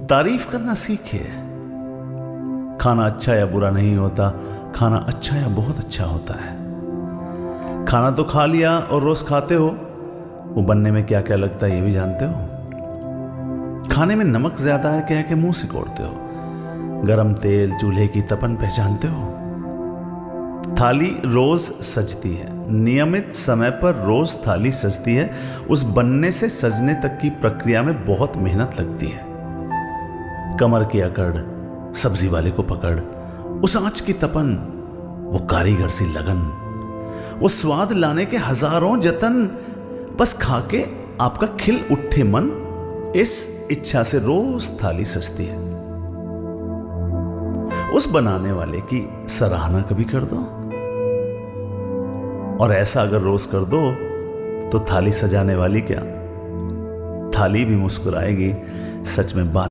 तारीफ करना सीखिए। खाना अच्छा या बुरा नहीं होता, खाना अच्छा या बहुत अच्छा होता है। खाना तो खा लिया और रोज खाते हो, वो बनने में क्या क्या लगता है ये भी जानते हो। खाने में नमक ज्यादा है कह के मुंह सिकोड़ते हो, गरम तेल चूल्हे की तपन पहचानते हो। थाली रोज सजती है, नियमित समय पर रोज थाली सजती है। उस बनने से सजने तक की प्रक्रिया में बहुत मेहनत लगती है। कमर की अकड़, सब्जी वाले को पकड़, उस आंच की तपन, वो कारीगर सी लगन, वो स्वाद लाने के हजारों जतन, बस खाके आपका खिल उठे मन, इस इच्छा से रोज थाली सजती है। उस बनाने वाले की सराहना कभी कर दो, और ऐसा अगर रोज कर दो तो थाली सजाने वाली क्या, थाली भी मुस्कुराएगी। सच में बात